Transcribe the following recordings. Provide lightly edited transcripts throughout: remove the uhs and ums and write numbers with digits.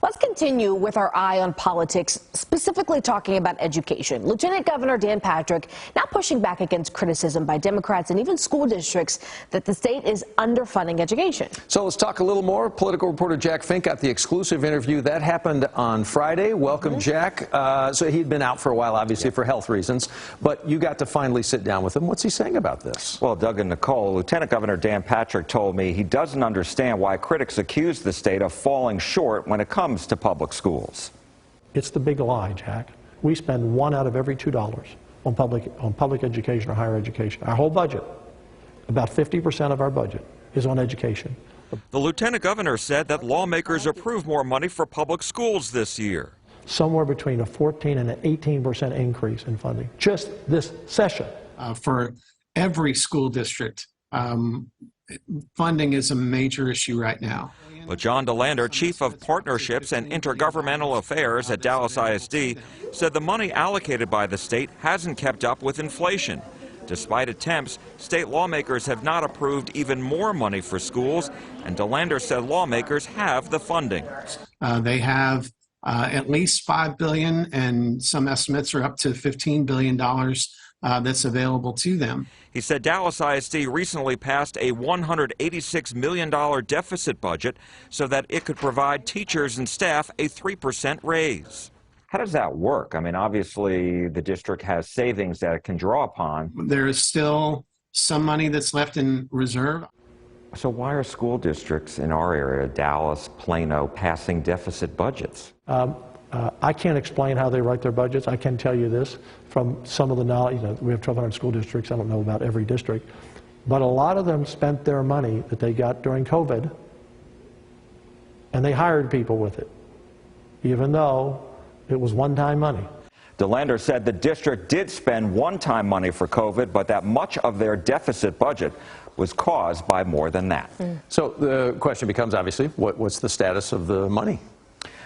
Let's continue with our eye on politics, specifically talking about education. Lieutenant Governor Dan Patrick now pushing back against criticism by Democrats and even school districts that the state is underfunding education. So let's talk a little more. Political reporter Jack Fink got the exclusive interview. That happened on Friday. Welcome, Jack. So he'd been out for a while, obviously, for health reasons, but you got to finally sit down with him. What's he saying about this? Well, Doug and Nicole, Lieutenant Governor Dan Patrick told me he doesn't understand why critics accuse the state of falling short when it comes to public schools. It's the big lie, Jack. We spend $1 out of every $2 on public education or higher education. Our whole budget, about 50% of our budget, is on education. The lieutenant governor said that lawmakers approved more money for public schools this year. Somewhere between a 14 and an 18% increase in funding, just this session. For every school district, funding is a major issue right now. But John DeLander, chief of partnerships and intergovernmental affairs at Dallas ISD, said the money allocated by the state hasn't kept up with inflation. Despite attempts, state lawmakers have not approved even more money for schools, and DeLander said lawmakers have the funding. They have at least $5 billion, and some estimates are up to $15 billion that's available to them. He said Dallas ISD recently passed a $186 million deficit budget so that it could provide teachers and staff a 3% raise. How does that work? I mean, obviously, the district has savings that it can draw upon. There is still some money that's left in reserve. So why are school districts in our area, Dallas, Plano, passing deficit budgets? I can't explain how they write their budgets. I can tell you this from some of the knowledge. We have 1,200 school districts. I don't know about every district. But a lot of them spent their money that they got during COVID, and they hired people with it, even though it was one-time money. DeLander said the district did spend one-time money for COVID, but that much of their deficit budget was caused by more than that. So the question becomes, obviously, what's the status of the money?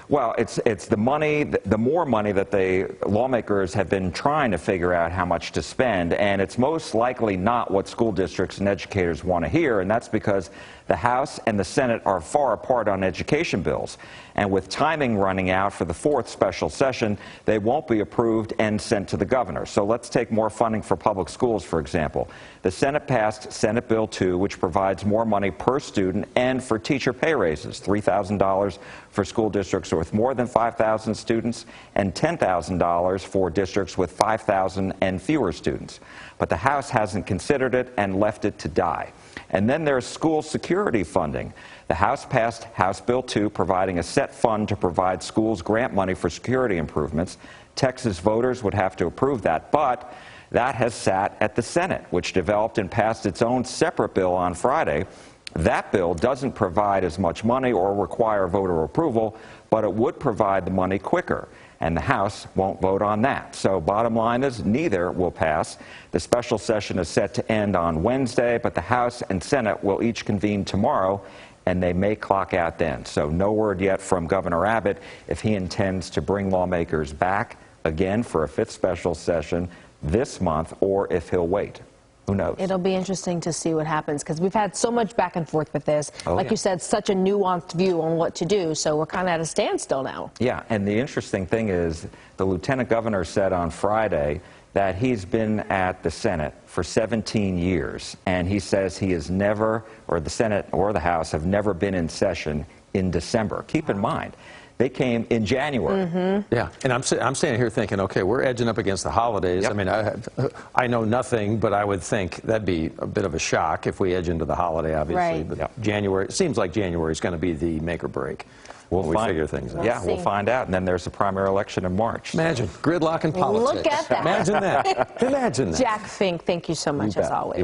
Well, it's the money, the more money that lawmakers have been trying to figure out how much to spend, and it's most likely not what school districts and educators want to hear, and that's because the House and the Senate are far apart on education bills. And with timing running out for the 4th special session, they won't be approved and sent to the governor. So let's take more funding for public schools, for example. The Senate passed Senate Bill 2, which provides more money per student and for teacher pay raises, $3,000 for school districts with more than 5,000 students and $10,000 for districts with 5,000 and fewer students. But the House hasn't considered it and left it to die. And then there's school security funding. The House passed House Bill 2, providing a set fund to provide schools grant money for security improvements. Texas voters would have to approve that, but that has sat at the Senate, which developed and passed its own separate bill on Friday. That bill doesn't provide as much money or require voter approval, but it would provide the money quicker. And the House won't vote on that. So bottom line is neither will pass. The special session is set to end on Wednesday, but the House and Senate will each convene tomorrow, and they may clock out then. So no word yet from Governor Abbott if he intends to bring lawmakers back again for a 5th special session this month or if he'll wait. Who knows? It'll be interesting to see what happens because we've had so much back and forth with this. You said, such a nuanced view on what to do, so we're kind of at a standstill now. Yeah, and the interesting thing is the lieutenant governor said on Friday that he's been at the Senate for 17 years, and he says he has never, or the Senate or the House have never been in session in December. Keep in mind, they came in January. Yeah, and I'm standing here thinking, okay, we're edging up against the holidays. I mean, I know nothing, but I would think that'd be a bit of a shock if we edge into the holiday, obviously. But January, it seems like January is going to be the make or break. We figure things out. We'll find out, and then there's the primary election in March. Imagine gridlock in politics. Look at that. Imagine that. Imagine that. Jack Fink, thank you so much as always.